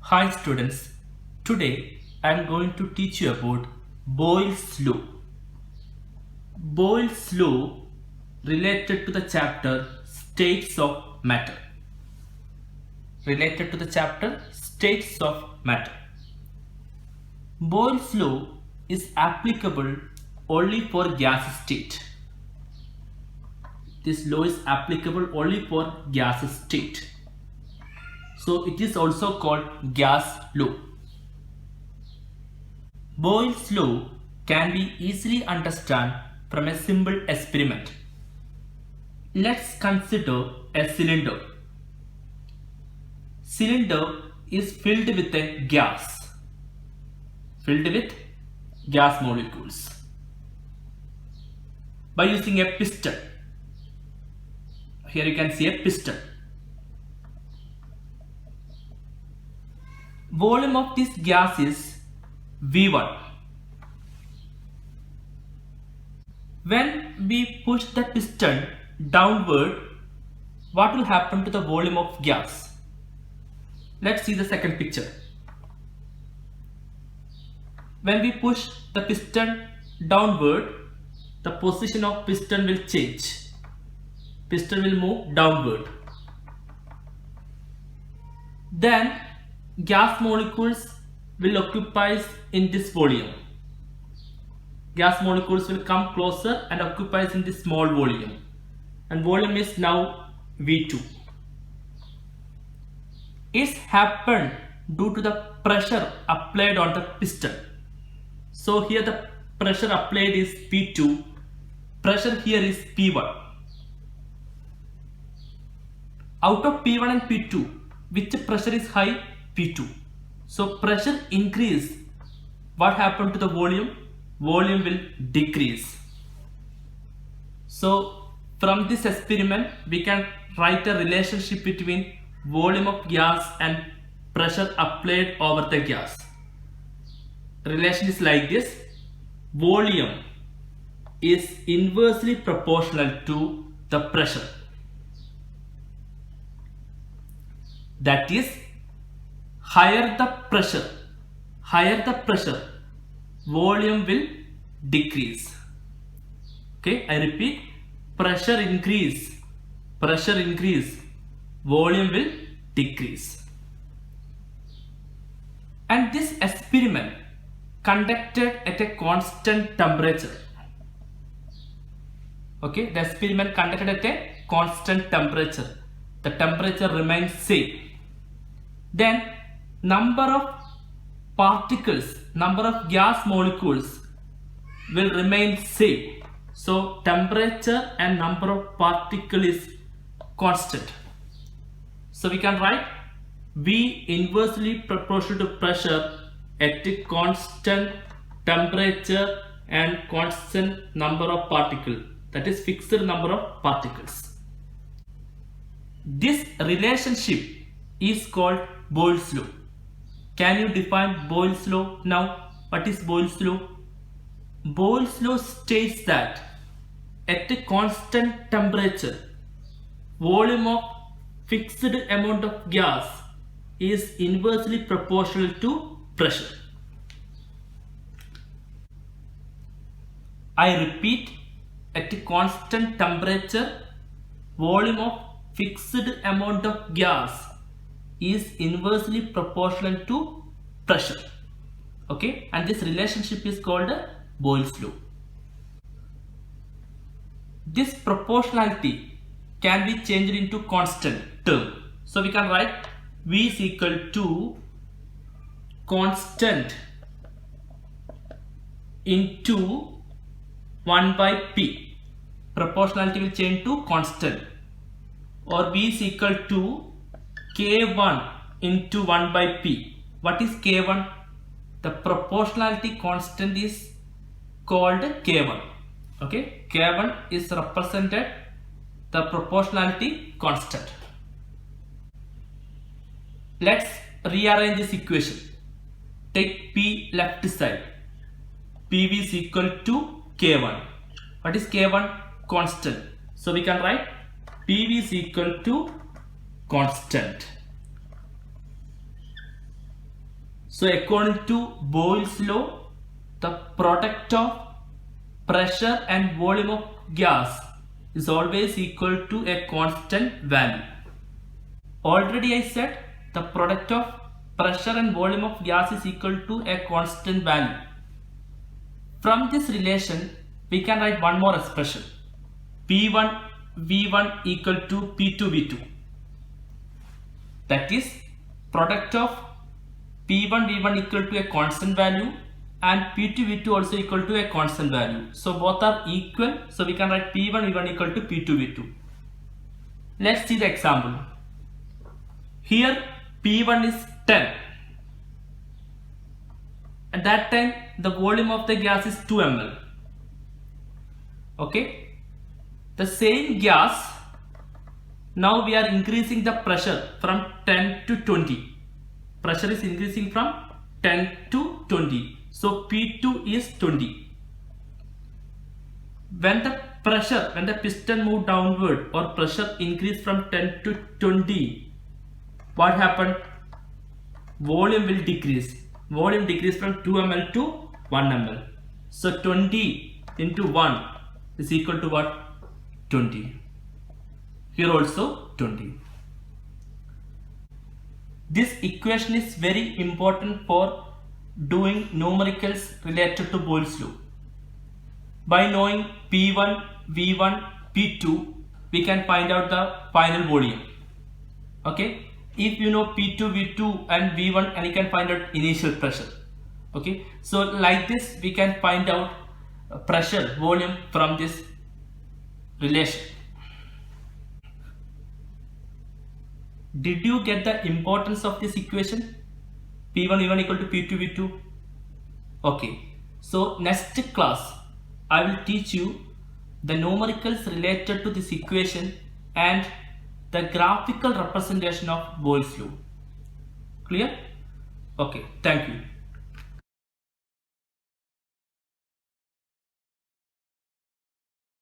Hi students, today I am going to teach you about Boyle's law. Boyle's law related to the chapter States of Matter. Related to the chapter States of Matter. Boyle's law is applicable only for gas state. This law is applicable only for gas state. So it is also called gas law. Boyle's law can be easily understood from a simple experiment. Let's consider a cylinder. Cylinder is filled with a gas. Filled with gas molecules. By using a piston. Here you can see a piston. Volume of this gas is V1. When we push the piston downward, what will happen to the volume of gas? Let's see the second picture. When we push the piston downward, the position of piston will change. Piston will move downward. Then gas molecules will occupy in this volume. Gas molecules will come closer and occupy in this small volume. And volume is now V2. It's happened due to the pressure applied on the piston. So here the pressure applied is P2. Pressure here is P1. Out of P1 and P2, which pressure is high? P2. So pressure increase. What happened to the volume? Volume will decrease. So from this experiment we can write a relationship between volume of gas and pressure applied over the gas. Relation is like this. Volume is inversely proportional to the pressure. That is, higher the pressure, volume will decrease. Okay, I repeat, pressure increase, volume will decrease. And this experiment conducted at a constant temperature. Okay, the experiment conducted at a constant temperature. The temperature remains same. Then number of particles, number of gas molecules will remain same. So temperature and number of particles is constant. So we can write V inversely proportional to pressure at a constant temperature and constant number of particles. That is fixed number of particles. This relationship is called Boyle's law. Can you define Boyle's law now? What is Boyle's law? Boyle's law states that at a constant temperature, volume of fixed amount of gas is inversely proportional to pressure. I repeat, at a constant temperature, volume of fixed amount of gas is inversely proportional to pressure. Okay, and this relationship is called Boyle's law. This proportionality can be changed into constant term. So we can write V is equal to constant into 1 by P. Proportionality will change to constant. Or V is equal to K1 into 1 by P. What is K1? The proportionality constant is called K1. Okay, K1 is represented the proportionality constant. Let's rearrange this equation. Take P left side. PV is equal to K1. What is K1? Constant. So we can write PV is equal to constant. So according to Boyle's law, the product of pressure and volume of gas is always equal to a constant value. Already I said the product of pressure and volume of gas is equal to a constant value. From this relation, we can write one more expression. P1 V1 equal to P2 V2. That is, product of P1 V1 equal to a constant value and P2 V2 also equal to a constant value. So both are equal. So we can write P1 V1 equal to P2 V2. Let's see the example. Here P1 is 10. At that time the volume of the gas is 2 ml. Okay. The same gas, now we are increasing the pressure from 10 to 20. Pressure is increasing from 10 to 20. So P2 is 20. When the piston move downward or pressure increase from 10 to 20, what happened? Volume will decrease. Volume decrease from 2 ml to 1 ml. So 20 into 1 is equal to what? 20. Here also 20. This equation is very important for doing numericals related to Boyle's law. By knowing P1, V1, P2, we can find out the final volume. Okay. If you know P2, V2 and V1, and you can find out initial pressure. Okay. So like this we can find out pressure, volume from this relation. Did you get the importance of this equation? P1 V1 equal to P2 V2. Okay. So next class I will teach you the numericals related to this equation and the graphical representation of Boyle's law. Clear? Okay. Thank you.